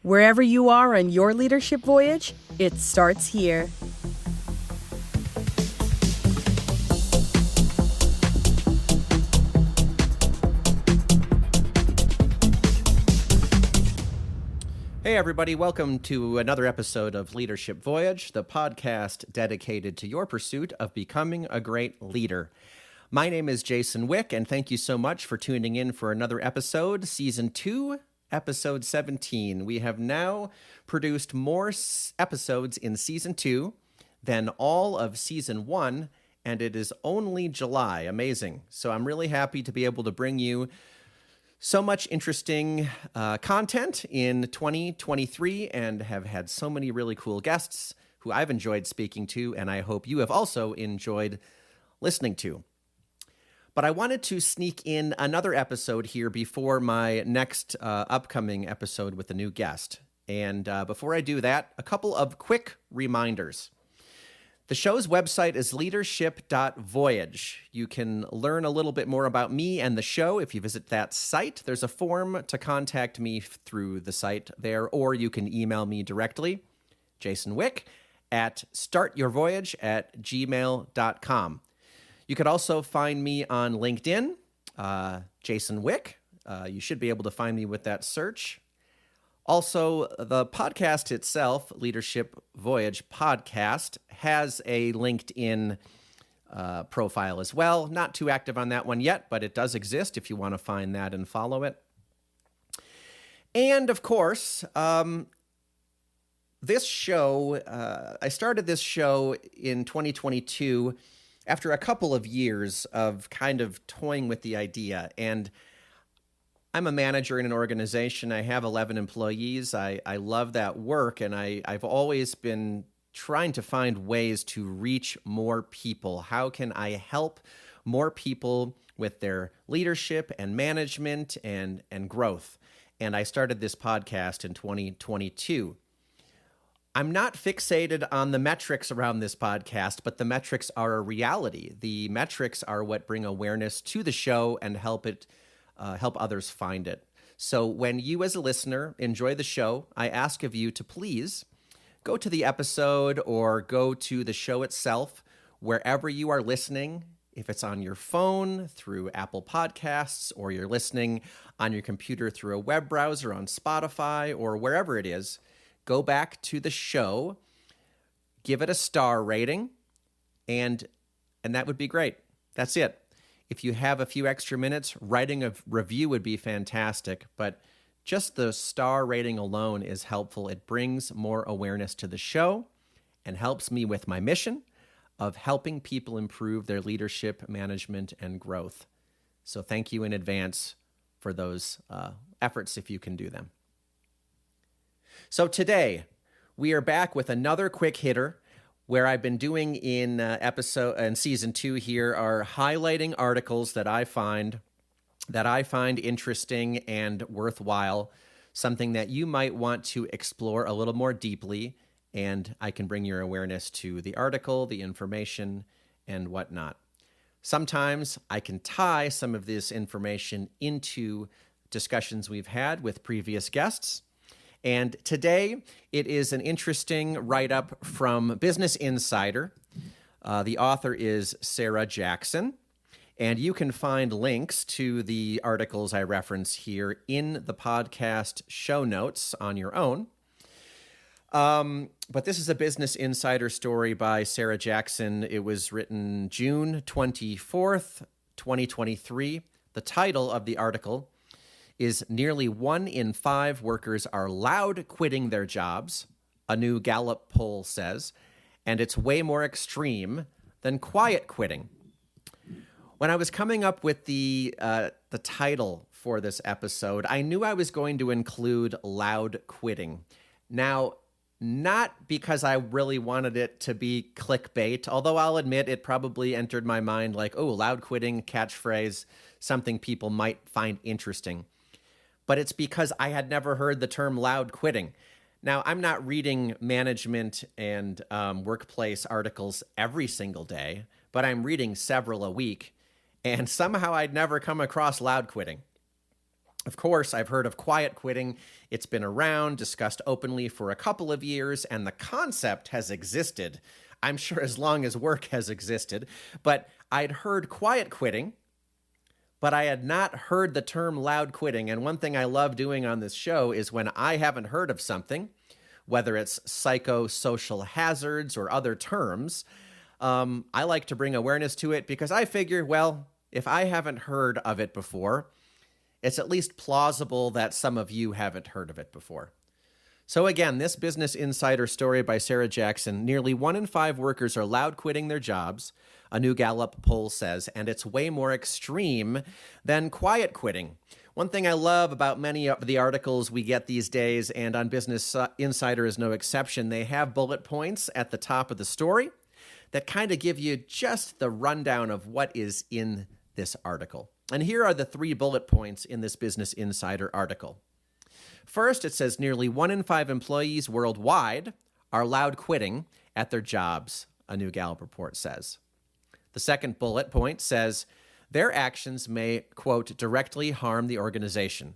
Wherever you are on your leadership voyage, it starts here. Hey everybody, welcome to another episode of Leadership Voyage, the podcast dedicated to your pursuit of becoming a great leader. My name is Jason Wick, and thank you so much for tuning in for another episode, Season 2, Episode 17. We have now produced more episodes in Season 2 than all of Season 1, and it is only July. Amazing. So I'm really happy to be able to bring you so much interesting content in 2023 and have had so many really cool guests who I've enjoyed speaking to, and I hope you have also enjoyed listening to. But I wanted to sneak in another episode here before my next upcoming episode with a new guest. And before I do that, a couple of quick reminders. The show's website is leadership.voyage. You can learn a little bit more about me and the show if you visit that site. There's a form to contact me through the site there, or you can email me directly, Jason Wick, at startyourvoyage@gmail.com. You could also find me on LinkedIn, Jason Wick. You should be able to find me with that search. Also, the podcast itself, Leadership Voyage Podcast, has a LinkedIn profile as well. Not too active on that one yet, but it does exist if you want to find that and follow it. And of course, this show, I started this show in 2022 after a couple of years of kind of toying with the idea. And I'm a manager in an organization. I have 11 employees. I love that work, and I've always been trying to find ways to reach more people. How can I help more people with their leadership and management and growth? And I started this podcast in 2022. I'm not fixated on the metrics around this podcast, but the metrics are a reality. The metrics are what bring awareness to the show and help others find it. So when you as a listener enjoy the show, I ask of you to please go to the episode or go to the show itself, wherever you are listening. If it's on your phone through Apple Podcasts, or you're listening on your computer through a web browser on Spotify or wherever it is, go back to the show, give it a star rating, and that would be great. That's it. If you have a few extra minutes, writing a review would be fantastic, but just the star rating alone is helpful. It brings more awareness to the show and helps me with my mission of helping people improve their leadership, management, and growth. So thank you in advance for those efforts if you can do them. So today, we are back with another quick hitter. Where I've been doing in season 2 here are highlighting articles that I find interesting and worthwhile, something that you might want to explore a little more deeply, and I can bring your awareness to the article, the information, and whatnot. Sometimes I can tie some of this information into discussions we've had with previous guests. And today, it is an interesting write-up from Business Insider. The author is Sarah Jackson, and you can find links to the articles I reference here in the podcast show notes on your own. But this is a Business Insider story by Sarah Jackson. It was written June 24th, 2023. The title of the article is "Nearly 1 in 5 workers are loud quitting their jobs," a new Gallup poll says, and it's way more extreme than quiet quitting. When I was coming up with the title for this episode, I knew I was going to include loud quitting. Now, not because I really wanted it to be clickbait, although I'll admit it probably entered my mind like, oh, loud quitting, catchphrase, something people might find interesting. But it's because I had never heard the term loud quitting. Now, I'm not reading management and workplace articles every single day, but I'm reading several a week, and somehow I'd never come across loud quitting. Of course, I've heard of quiet quitting. It's been around, discussed openly for a couple of years, and the concept has existed, I'm sure, as long as work has existed. But I'd heard quiet quitting, but I had not heard the term loud quitting. And one thing I love doing on this show is when I haven't heard of something, whether it's psychosocial hazards or other terms, I like to bring awareness to it because I figure, well, if I haven't heard of it before, it's at least plausible that some of you haven't heard of it before. So again, this Business Insider story by Sarah Jackson, nearly 1 in 5 workers are loud quitting their jobs, a new Gallup poll says, and it's way more extreme than quiet quitting. One thing I love about many of the articles we get these days, and on Business Insider is no exception, they have bullet points at the top of the story that kind of give you just the rundown of what is in this article. And here are the 3 bullet points in this Business Insider article. First, it says nearly 1 in 5 employees worldwide are loud quitting at their jobs, a new Gallup report says. The second bullet point says their actions may, quote, directly harm the organization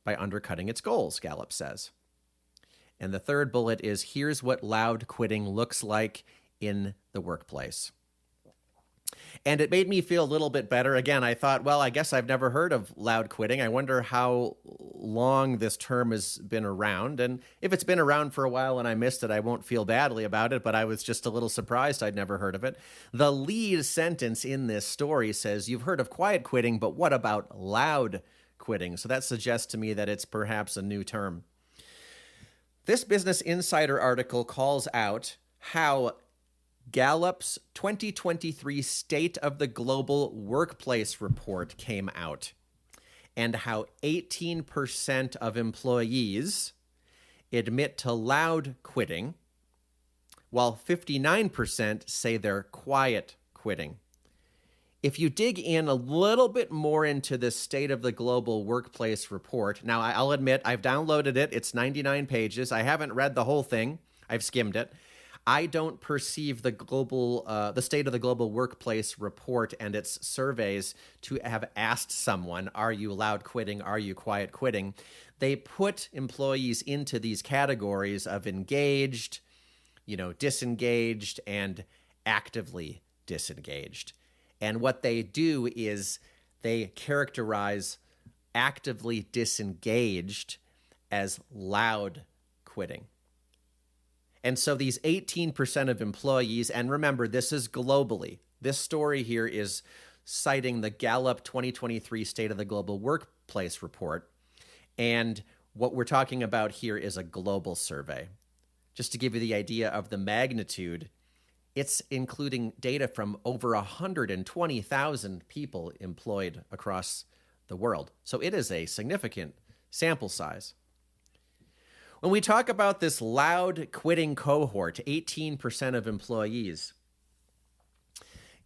by undercutting its goals, Gallup says. And the third bullet is here's what loud quitting looks like in the workplace. And it made me feel a little bit better. Again, I thought, well, I guess I've never heard of loud quitting. I wonder how long this term has been around. And if it's been around for a while and I missed it, I won't feel badly about it, but I was just a little surprised I'd never heard of it. The lead sentence in this story says, you've heard of quiet quitting, but what about loud quitting? So that suggests to me that it's perhaps a new term. This Business Insider article calls out how Gallup's 2023 State of the Global Workplace report came out, and how 18% of employees admit to loud quitting, while 59% say they're quiet quitting. If you dig in a little bit more into this State of the Global Workplace report, now I'll admit I've downloaded it. It's 99 pages. I haven't read the whole thing. I've skimmed it. I don't perceive the State of the Global Workplace report and its surveys to have asked someone, are you loud quitting? Are you quiet quitting? They put employees into these categories of engaged, disengaged, and actively disengaged. And what they do is they characterize actively disengaged as loud quitting. And so these 18% of employees, and remember, this is globally. This story here is citing the Gallup 2023 State of the Global Workplace report. And what we're talking about here is a global survey. Just to give you the idea of the magnitude, it's including data from over 120,000 people employed across the world. So it is a significant sample size. When we talk about this loud quitting cohort, 18% of employees,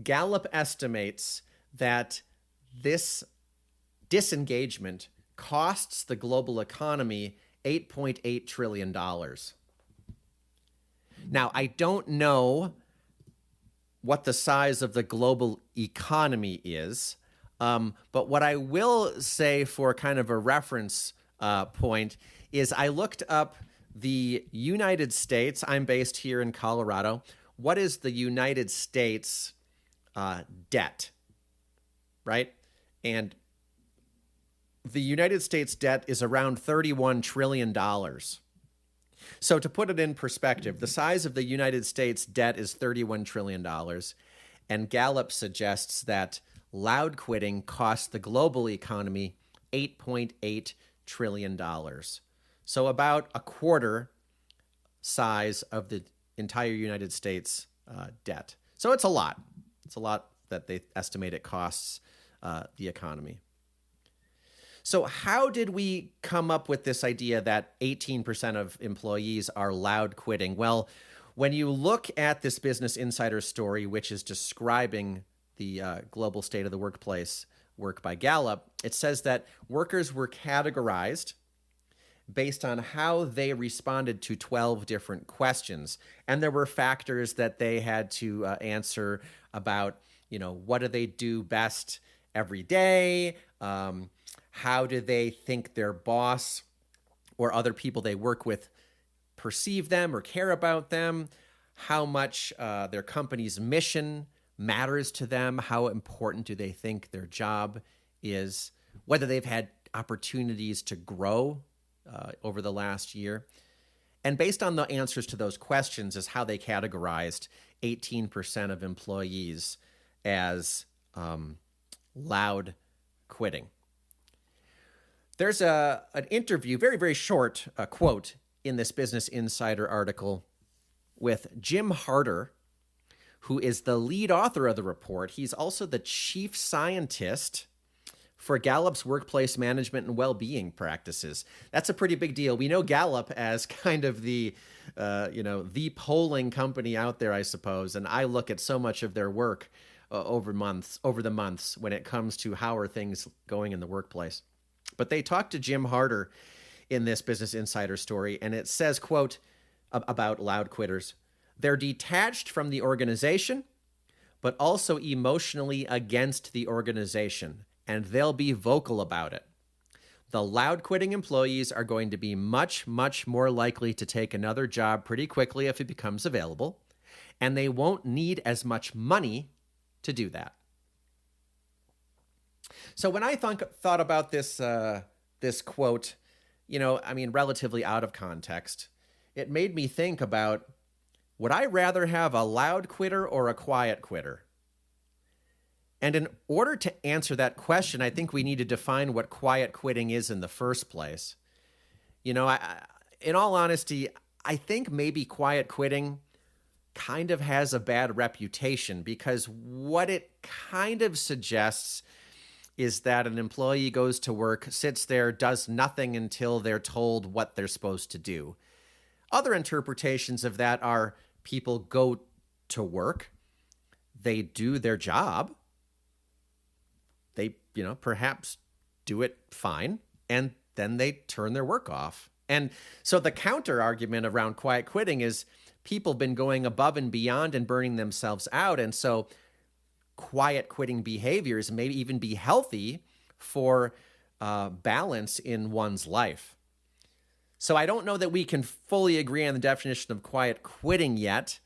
Gallup estimates that this disengagement costs the global economy $8.8 trillion. Now, I don't know what the size of the global economy is, but what I will say for kind of a reference point is I looked up the United States. I'm based here in Colorado. What is the United States debt, right? And the United States debt is around $31 trillion. So to put it in perspective, the size of the United States debt is $31 trillion. And Gallup suggests that loud quitting costs the global economy $8.8 trillion. So about a quarter size of the entire United States debt. So it's a lot. It's a lot that they estimate it costs the economy. So how did we come up with this idea that 18% of employees are loud quitting? Well, when you look at this Business Insider story, which is describing the global state of the workplace work by Gallup, it says that workers were categorized based on how they responded to 12 different questions. And there were factors that they had to answer about, what do they do best every day? How do they think their boss or other people they work with perceive them or care about them? How much their company's mission matters to them? How important do they think their job is? Whether they've had opportunities to grow over the last year. And based on the answers to those questions is how they categorized 18% of employees as loud quitting. There's an interview, very, very short quote in this Business Insider article with Jim Harder, who is the lead author of the report. He's also the chief scientist for Gallup's workplace management and well-being practices. That's a pretty big deal. We know Gallup as kind of the polling company out there, I suppose. And I look at so much of their work over the months when it comes to how are things going in the workplace. But they talked to Jim Harder in this Business Insider story, and it says, quote, about loud quitters, they're detached from the organization, but also emotionally against the organization, and they'll be vocal about it. The loud quitting employees are going to be much, much more likely to take another job pretty quickly if it becomes available, and they won't need as much money to do that. So when I thought about this quote, relatively out of context, it made me think about, would I rather have a loud quitter or a quiet quitter? And in order to answer that question, I think we need to define what quiet quitting is in the first place. In all honesty, I think maybe quiet quitting kind of has a bad reputation because what it kind of suggests is that an employee goes to work, sits there, does nothing until they're told what they're supposed to do. Other interpretations of that are people go to work, they do their job, they, perhaps do it fine, and then they turn their work off. And so the counter argument around quiet quitting is people have been going above and beyond and burning themselves out. And so quiet quitting behaviors may even be healthy for balance in one's life. So I don't know that we can fully agree on the definition of quiet quitting yet.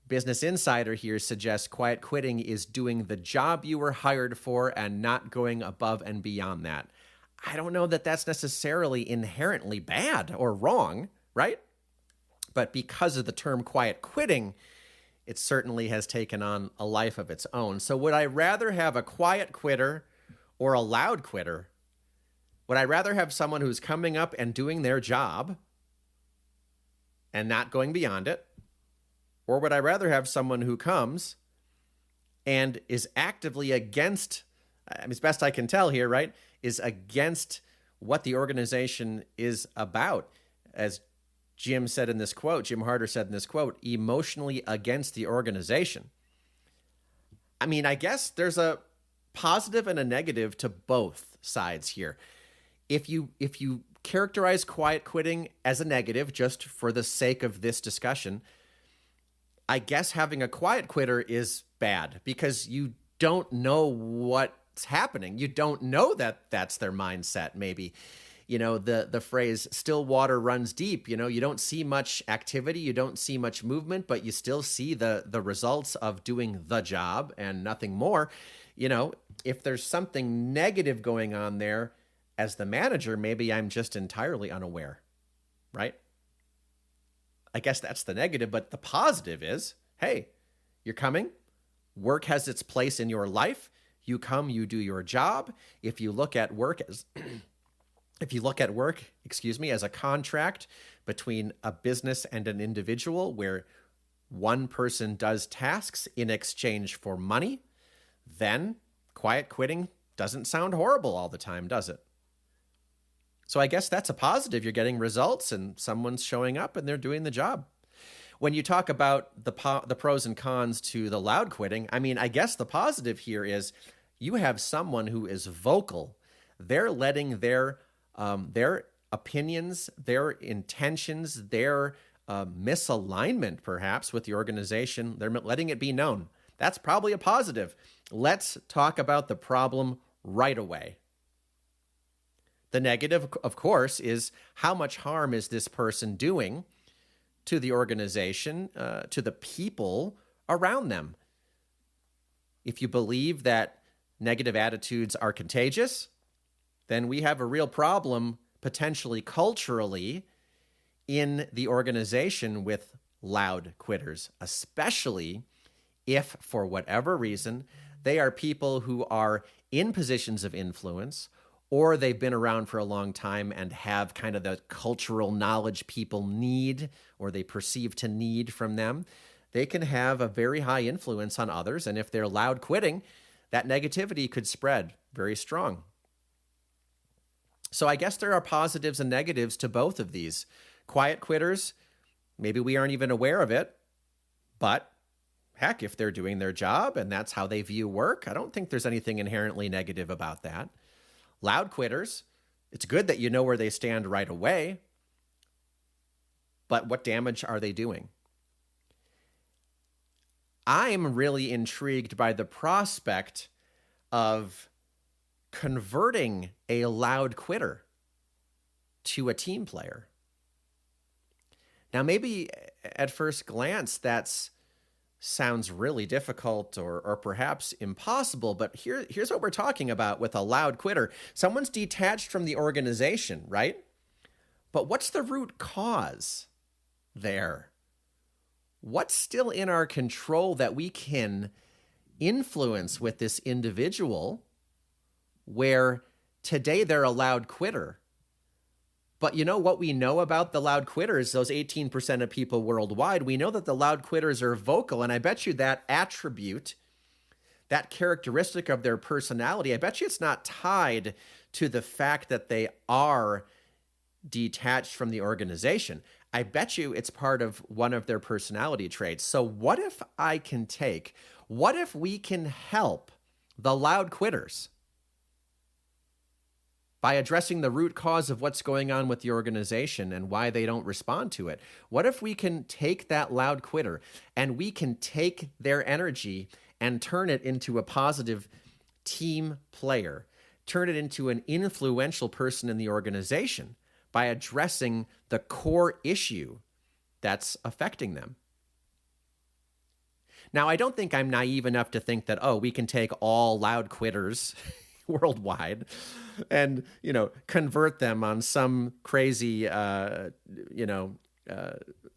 Business Insider here suggests quiet quitting is doing the job you were hired for and not going above and beyond that. I don't know that that's necessarily inherently bad or wrong, right? But because of the term quiet quitting, it certainly has taken on a life of its own. So would I rather have a quiet quitter or a loud quitter? Would I rather have someone who's coming up and doing their job and not going beyond it? Or would I rather have someone who comes and is actively against, as best I can tell here, right, is against what the organization is about? As Jim said in this quote, Jim Harder said in this quote, emotionally against the organization. I guess there's a positive and a negative to both sides here. If you characterize quiet quitting as a negative, just for the sake of this discussion, I guess having a quiet quitter is bad because you don't know what's happening. You don't know that that's their mindset, maybe. The phrase, still water runs deep. You don't see much activity. You don't see much movement, but you still see the results of doing the job and nothing more. If there's something negative going on there, as the manager, maybe I'm just entirely unaware, right? I guess that's the negative, but the positive is, hey, you're coming. Work has its place in your life. You come, you do your job. If you look at work as as a contract between a business and an individual where one person does tasks in exchange for money, then quiet quitting doesn't sound horrible all the time, does it? So I guess that's a positive. You're getting results and someone's showing up and they're doing the job. When you talk about the pros and cons to the loud quitting, I guess the positive here is you have someone who is vocal. They're letting their opinions, their intentions, their misalignment perhaps with the organization, they're letting it be known. That's probably a positive. Let's talk about the problem right away. The negative, of course, is how much harm is this person doing to the organization, to the people around them. If you believe that negative attitudes are contagious, then we have a real problem potentially culturally in the organization with loud quitters, especially if, for whatever reason, they are people who are in positions of influence, or they've been around for a long time and have kind of the cultural knowledge people need, or they perceive to need from them. They can have a very high influence on others, and if they're loud quitting, that negativity could spread very strong. So I guess there are positives and negatives to both of these. Quiet quitters, maybe we aren't even aware of it, but heck, if they're doing their job and that's how they view work, I don't think there's anything inherently negative about that. Loud quitters, it's good that you know where they stand right away, but what damage are they doing? I'm really intrigued by the prospect of converting a loud quitter to a team player. Now, maybe at first glance, that sounds really difficult or perhaps impossible, but here's what we're talking about with a loud quitter. Someone's detached from the organization, right? But what's the root cause there? What's still in our control that we can influence with this individual where today they're a loud quitter? But you know what we know about the loud quitters, those 18% of people worldwide, we know that the loud quitters are vocal, and I bet you that attribute, that characteristic of their personality, I bet you it's not tied to the fact that they are detached from the organization. I bet you it's part of one of their personality traits. So what if we can help the loud quitters by addressing the root cause of what's going on with the organization and why they don't respond to it? What if we can take that loud quitter and we can take their energy and turn it into a positive team player, turn it into an influential person in the organization by addressing the core issue that's affecting them? Now, I don't think I'm naive enough to think that, we can take all loud quitters worldwide and, convert them on some crazy,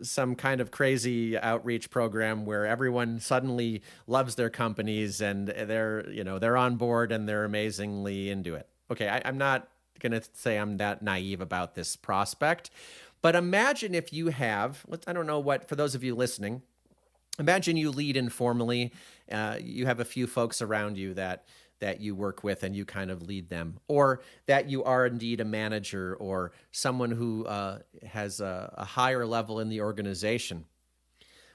some kind of crazy outreach program where everyone suddenly loves their companies and they're on board and they're amazingly into it. Okay, I'm not going to say I'm that naive about this prospect, but imagine if you have, I don't know what, for those of you listening, imagine you lead informally, you have a few folks around you that you work with and you kind of lead them, or that you are indeed a manager or someone who has a higher level in the organization.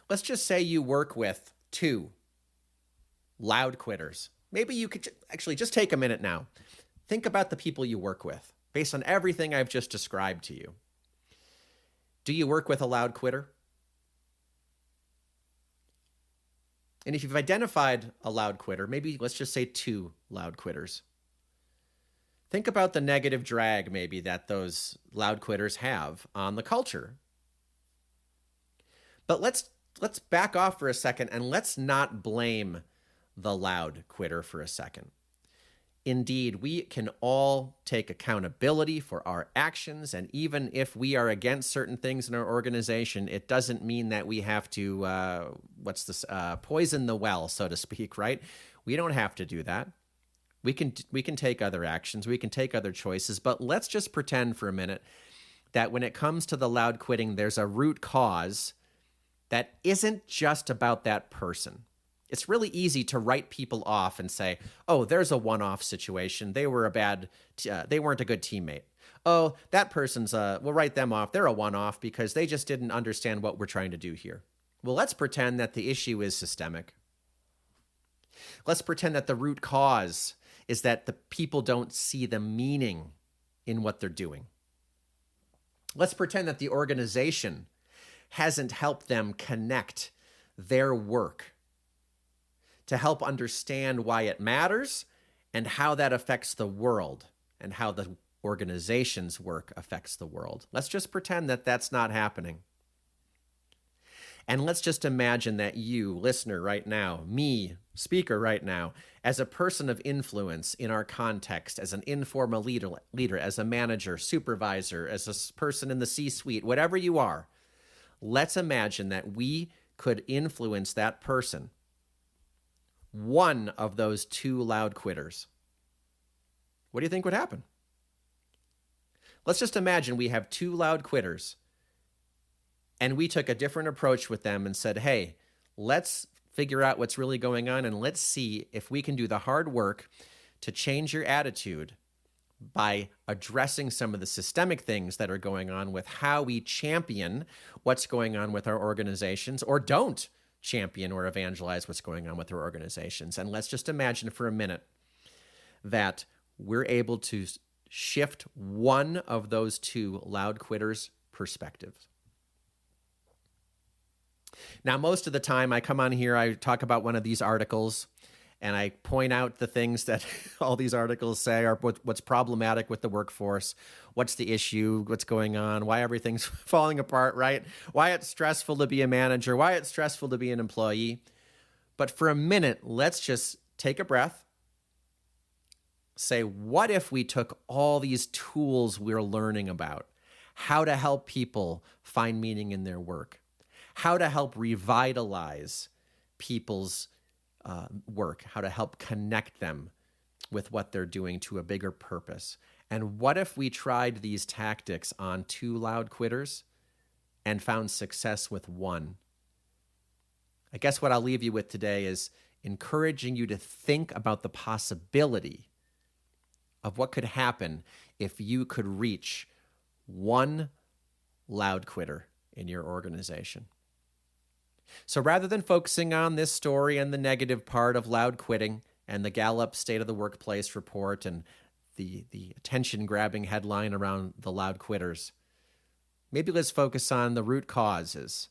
Let's just say you work with 2 loud quitters. Maybe you could actually just take a minute now. Think about the people you work with based on everything I've just described to you. Do you work with a loud quitter? And if you've identified a loud quitter, maybe let's just say 2 loud quitters. Think about the negative drag maybe that those loud quitters have on the culture. But let's back off for a second and let's not blame the loud quitter for a second. Indeed, we can all take accountability for our actions, and even if we are against certain things in our organization, it doesn't mean that we have to, poison the well, so to speak, right? We don't have to do that. We can take other actions, we can take other choices, but let's just pretend for a minute that when it comes to the loud quitting, there's a root cause that isn't just about that person. It's really easy to write people off and say, there's a one-off situation. They weren't a good teammate. That person's, we'll write them off. They're a one-off because they just didn't understand what we're trying to do here. Well, let's pretend that the issue is systemic. Let's pretend that the root cause is that the people don't see the meaning in what they're doing. Let's pretend that the organization hasn't helped them connect their work to help understand why it matters and how that affects the world and how the organization's work affects the world. Let's just pretend that that's not happening. And let's just imagine that you, listener right now, me, speaker right now, as a person of influence in our context, as an informal leader, as a manager, supervisor, as a person in the C-suite, whatever you are, let's imagine that we could influence that person, one of those two loud quitters. What do you think would happen? Let's just imagine we have two loud quitters, and we took a different approach with them and said, hey, let's figure out what's really going on, and let's see if we can do the hard work to change your attitude by addressing some of the systemic things that are going on with how we champion what's going on with our organizations, or don't champion or evangelize what's going on with our organizations. And let's just imagine for a minute that we're able to shift one of those two loud quitters' perspectives. Now, most of the time I come on here, I talk about one of these articles, and I point out the things that all these articles say are what's problematic with the workforce, what's the issue, what's going on, why everything's falling apart, right? Why it's stressful to be a manager, why it's stressful to be an employee. But for a minute, let's just take a breath, say, what if we took all these tools we're learning about, how to help people find meaning in their work, how to help revitalize people's work, how to help connect them with what they're doing to a bigger purpose. And what if we tried these tactics on two loud quitters and found success with one? I guess what I'll leave you with today is encouraging you to think about the possibility of what could happen if you could reach one loud quitter in your organization. So rather than focusing on this story and the negative part of loud quitting and the Gallup State of the Workplace report and the attention-grabbing headline around the loud quitters, maybe let's focus on the root causes.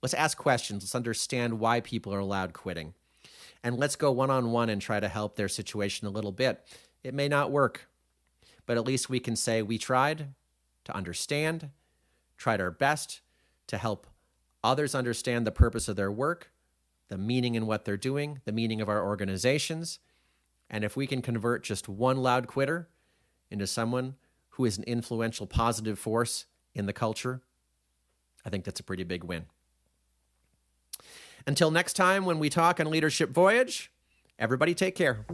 Let's ask questions. Let's understand why people are loud quitting. And let's go one-on-one and try to help their situation a little bit. It may not work, but at least we can say we tried to understand, tried our best to help others understand the purpose of their work, the meaning in what they're doing, the meaning of our organizations. And if we can convert just one loud quitter into someone who is an influential, positive force in the culture, I think that's a pretty big win. Until next time when we talk on Leadership Voyage, everybody take care.